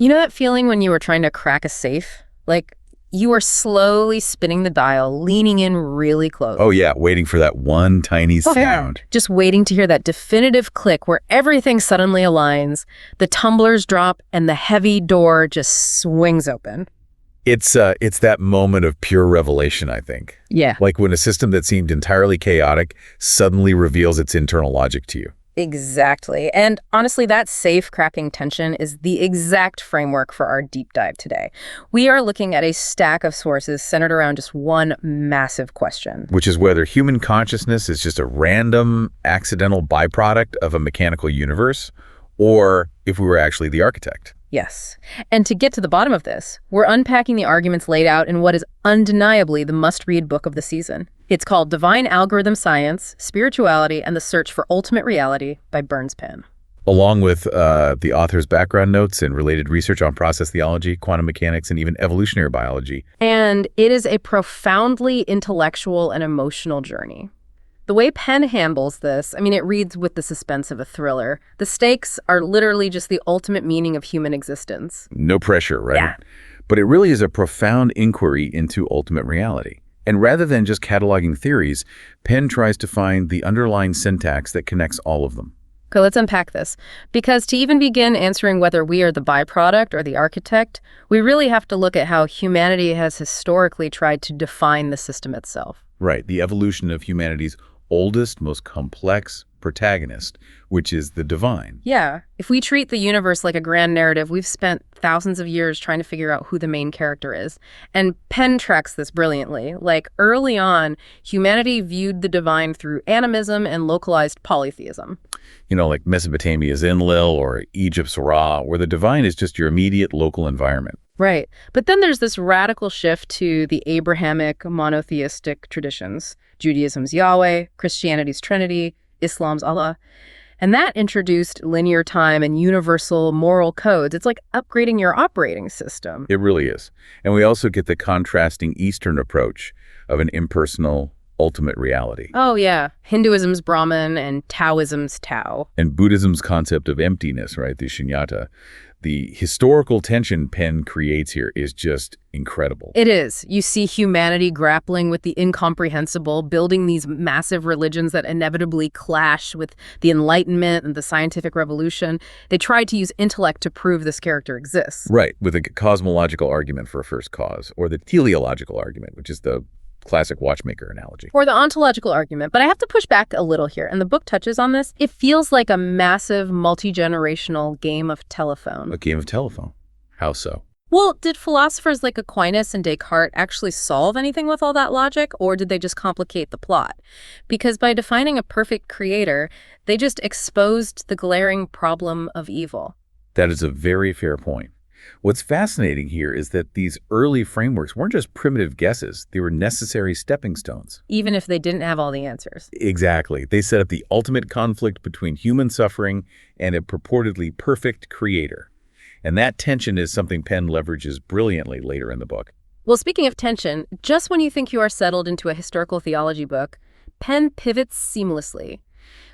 You know that feeling when you were trying to crack a safe? Like, you were slowly spinning the dial, leaning in really close. Oh yeah, waiting for that one tiny sound. Just waiting to hear that definitive click where everything suddenly aligns, the tumblers drop, and the heavy door just swings open. It's that moment of pure revelation, I think. Yeah. Like when a system that seemed entirely chaotic suddenly reveals its internal logic to you. Exactly. And honestly, that safe cracking tension is the exact framework for our deep dive today. We are looking at a stack of sources centered around just one massive question. Which is whether human consciousness is just a random, accidental byproduct of a mechanical universe, or if we were actually the architect. Yes. And to get to the bottom of this, we're unpacking the arguments laid out in what is undeniably the must-read book of the season. It's called Divine Algorithm Science, Spirituality, and the Search for Ultimate Reality by Berns Pen. Along with the author's background notes and related research on process theology, quantum mechanics, and even evolutionary biology. And it is a profoundly intellectual and emotional journey. The way Penn handles this, it reads with the suspense of a thriller. The stakes are literally just the ultimate meaning of human existence. No pressure, right? Yeah. But it really is a profound inquiry into ultimate reality. And rather than just cataloging theories, Penn tries to find the underlying syntax that connects all of them. Okay, let's unpack this. Because to even begin answering whether we are the byproduct or the architect, we really have to look at how humanity has historically tried to define the system itself. Right, the evolution of humanity's oldest, most complex protagonist, which is the divine. Yeah. If we treat the universe like a grand narrative, we've spent thousands of years trying to figure out who the main character is. And Penn tracks this brilliantly. Like, early on, humanity viewed the divine through animism and localized polytheism. You know, like Mesopotamia's Enlil or Egypt's Ra, where the divine is just your immediate local environment. Right. But then there's this radical shift to the Abrahamic monotheistic traditions. Judaism's Yahweh, Christianity's Trinity, Islam's Allah. And that introduced linear time and universal moral codes. It's like upgrading your operating system. It really is. And we also get the contrasting Eastern approach of an impersonal, ultimate reality. Oh, yeah. Hinduism's Brahman and Taoism's Tao. And Buddhism's concept of emptiness, right? The shunyata. The historical tension Penn creates here is just incredible. It is. You see humanity grappling with the incomprehensible, building these massive religions that inevitably clash with the Enlightenment and the scientific revolution. They tried to use intellect to prove this character exists. Right, with a cosmological argument for a first cause, or the teleological argument, which is the classic watchmaker analogy. Or the ontological argument. But I have to push back a little here, and the book touches on this. It feels like a massive, multi-generational game of telephone. A game of telephone? How so? Well, did philosophers like Aquinas and Descartes actually solve anything with all that logic, or did they just complicate the plot? Because by defining a perfect creator, they just exposed the glaring problem of evil. That is a very fair point. What's fascinating here is that these early frameworks weren't just primitive guesses. They were necessary stepping stones. Even if they didn't have all the answers. Exactly. They set up the ultimate conflict between human suffering and a purportedly perfect creator. And that tension is something Penn leverages brilliantly later in the book. Well, speaking of tension, just when you think you are settled into a historical theology book, Penn pivots seamlessly.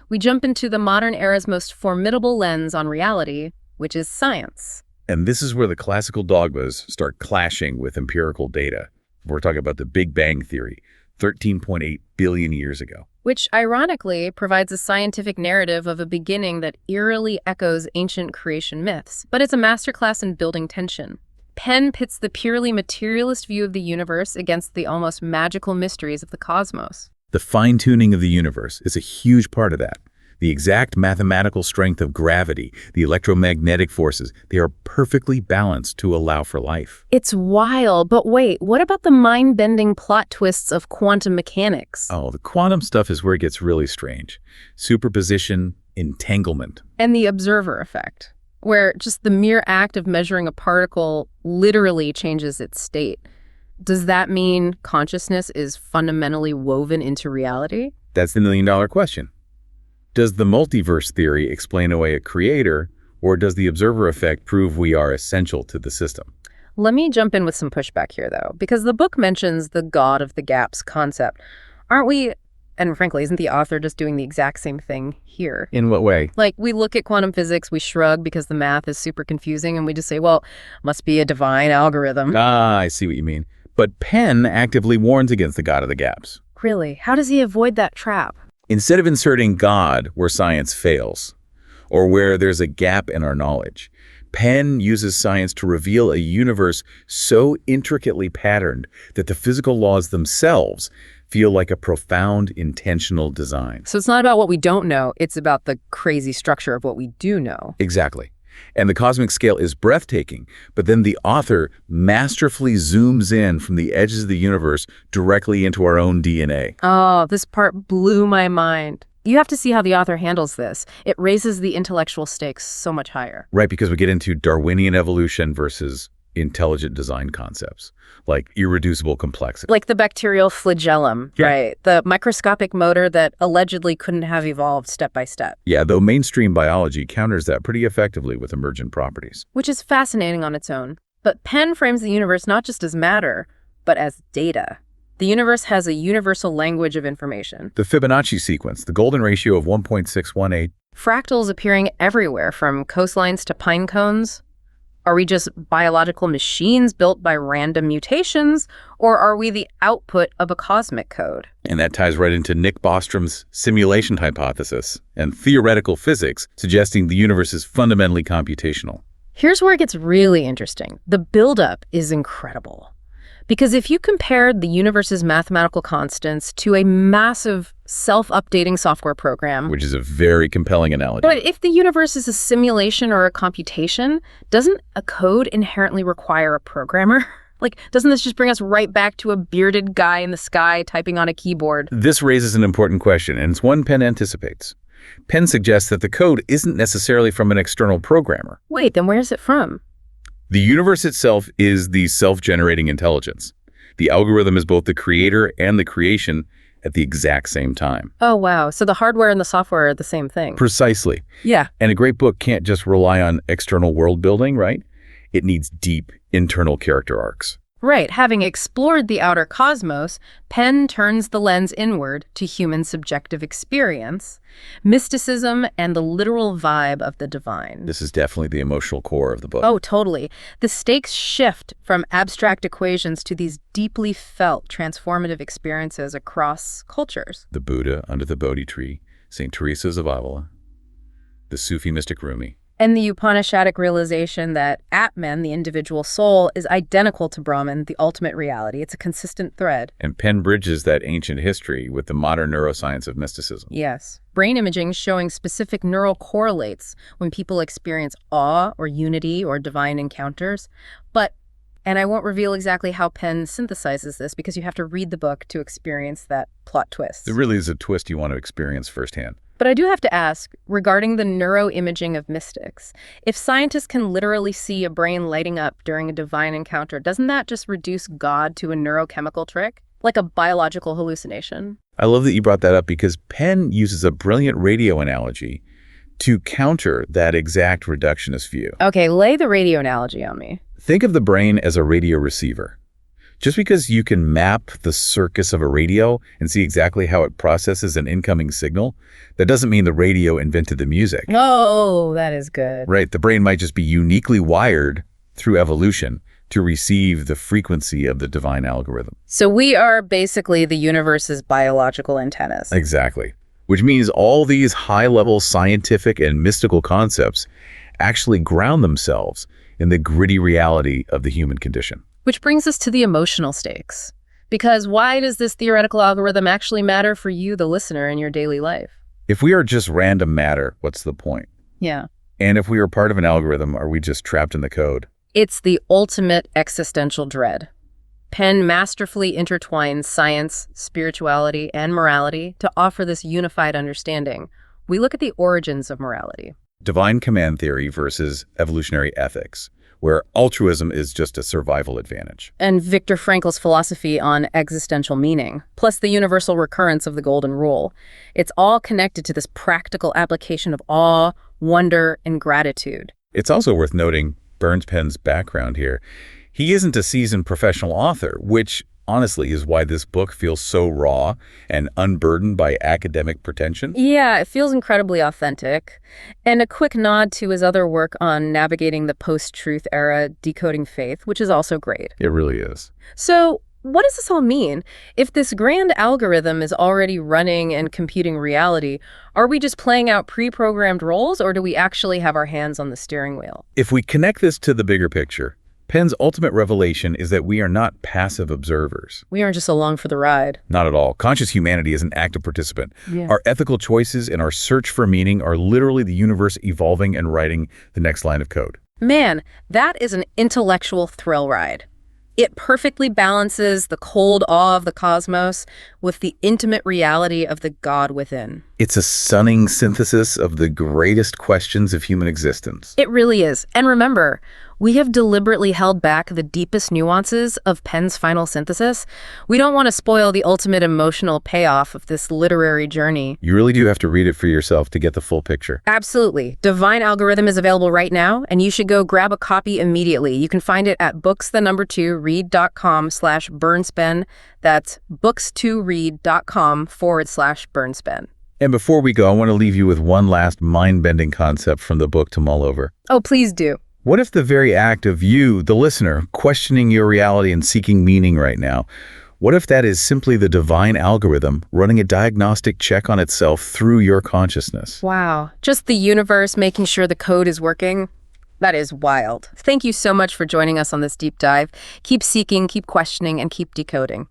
We jump into the modern era's most formidable lens on reality, which is science. And this is where the classical dogmas start clashing with empirical data. We're talking about the Big Bang Theory, 13.8 billion years ago. Which, ironically, provides a scientific narrative of a beginning that eerily echoes ancient creation myths. But it's a masterclass in building tension. Penn pits the purely materialist view of the universe against the almost magical mysteries of the cosmos. The fine-tuning of the universe is a huge part of that. The exact mathematical strength of gravity, the electromagnetic forces, they are perfectly balanced to allow for life. It's wild, but wait, what about the mind-bending plot twists of quantum mechanics? Oh, the quantum stuff is where it gets really strange. Superposition, entanglement. And the observer effect, where just the mere act of measuring a particle literally changes its state. Does that mean consciousness is fundamentally woven into reality? That's the million-dollar question. Does the multiverse theory explain away a creator, or does the observer effect prove we are essential to the system? Let me jump in with some pushback here, though, because the book mentions the God of the gaps concept. Aren't we And frankly, isn't the author just doing the exact same thing here? In what way? Like, we look at quantum physics, we shrug because the math is super confusing, and we just say, well, must be a divine algorithm. Ah, I see what you mean. But Penn actively warns against the God of the gaps. Really? How does he avoid that trap? Instead of inserting God where science fails, or where there's a gap in our knowledge, Penn uses science to reveal a universe so intricately patterned that the physical laws themselves feel like a profound intentional design. So it's not about what we don't know, it's about the crazy structure of what we do know. Exactly. And the cosmic scale is breathtaking, but then the author masterfully zooms in from the edges of the universe directly into our own DNA. Oh, this part blew my mind. You have to see how the author handles this. It raises the intellectual stakes so much higher. Right, because we get into Darwinian evolution versus intelligent design concepts, like irreducible complexity. Like the bacterial flagellum, Yeah. right? The microscopic motor that allegedly couldn't have evolved step by step. Yeah, though mainstream biology counters that pretty effectively with emergent properties. Which is fascinating on its own. But Penn frames the universe not just as matter, but as data. The universe has a universal language of information. The Fibonacci sequence, the golden ratio of 1.618. Fractals appearing everywhere, from coastlines to pine cones. Are we just biological machines built by random mutations, or are we the output of a cosmic code? And that ties right into Nick Bostrom's simulation hypothesis and theoretical physics, suggesting the universe is fundamentally computational. Here's where it gets really interesting. The buildup is incredible. Because if you compared the universe's mathematical constants to a massive self-updating software program, Which is a very compelling analogy. but if the universe is a simulation or a computation, doesn't a code inherently require a programmer? Like, doesn't this just bring us right back to a bearded guy in the sky typing on a keyboard? This raises an important question, and it's one Penn anticipates. Penn suggests that the code isn't necessarily from an external programmer. Wait, then where's it from? The universe itself is the self-generating intelligence. The algorithm is both the creator and the creation at the exact same time. Oh, wow. So the hardware and the software are the same thing. Precisely. Yeah. And a great book can't just rely on external world building, right? It needs deep internal character arcs. Right. Having explored the outer cosmos, Penn turns the lens inward to human subjective experience, mysticism, and the literal vibe of the divine. This is definitely the emotional core of the book. Oh, totally. The stakes shift from abstract equations to these deeply felt transformative experiences across cultures. The Buddha under the Bodhi tree, St. Teresa of Avila, the Sufi mystic Rumi. And the Upanishadic realization that Atman, the individual soul, is identical to Brahman, the ultimate reality. It's a consistent thread. And Penn bridges that ancient history with the modern neuroscience of mysticism. Yes. Brain imaging showing specific neural correlates when people experience awe or unity or divine encounters. And I won't reveal exactly how Penn synthesizes this because you have to read the book to experience that plot twist. It really is a twist you want to experience firsthand. But I do have to ask, regarding the neuroimaging of mystics, if scientists can literally see a brain lighting up during a divine encounter, doesn't that just reduce God to a neurochemical trick? Like a biological hallucination? I love that you brought that up because Penn uses a brilliant radio analogy to counter that exact reductionist view. Okay, lay the radio analogy on me. Think of the brain as a radio receiver. Just because you can map the circuits of a radio and see exactly how it processes an incoming signal, that doesn't mean the radio invented the music. Oh, that is good. Right, the brain might just be uniquely wired through evolution to receive the frequency of the divine algorithm. So we are basically the universe's biological antennas. Exactly. Which means all these high-level scientific and mystical concepts actually ground themselves in the gritty reality of the human condition. Which brings us to the emotional stakes. Because why does this theoretical algorithm actually matter for you, the listener, in your daily life? If we are just random matter, what's the point? Yeah. And if we are part of an algorithm, are we just trapped in the code? It's the ultimate existential dread. Penn masterfully intertwines science, spirituality, and morality to offer this unified understanding. We look at the origins of morality. Divine command theory versus evolutionary ethics, where altruism is just a survival advantage. And Viktor Frankl's philosophy on existential meaning, plus the universal recurrence of the golden rule. It's all connected to this practical application of awe, wonder, and gratitude. It's also worth noting Berns Pen's background here. He isn't a seasoned professional author, which honestly, is why this book feels so raw and unburdened by academic pretension. Yeah, it feels incredibly authentic. And a quick nod to his other work on navigating the post-truth era, Decoding Faith, which is also great. It really is. So, what does this all mean? If this grand algorithm is already running and computing reality, are we just playing out pre-programmed roles, or do we actually have our hands on the steering wheel? If we connect this to the bigger picture, Penn's ultimate revelation is that we are not passive observers. We aren't just along for the ride. Not at all. Conscious humanity is an active participant. Yeah. Our ethical choices and our search for meaning are literally the universe evolving and writing the next line of code. Man, that is an intellectual thrill ride. It perfectly balances the cold awe of the cosmos with the intimate reality of the God within. It's a stunning synthesis of the greatest questions of human existence. It really is. And remember, we have deliberately held back the deepest nuances of Penn's final synthesis. We don't want to spoil the ultimate emotional payoff of this literary journey. You really do have to read it for yourself to get the full picture. Absolutely. Divine Algorithm is available right now, and you should go grab a copy immediately. You can find it at books2read.com/Berns Pen. That's books2read.com/Berns Pen. And before we go, I want to leave you with one last mind-bending concept from the book to mull over. Oh, please do. What if the very act of you, the listener, questioning your reality and seeking meaning right now, what if that is simply the divine algorithm running a diagnostic check on itself through your consciousness? Wow. Just the universe making sure the code is working? That is wild. Thank you so much for joining us on this deep dive. Keep seeking, keep questioning, and keep decoding.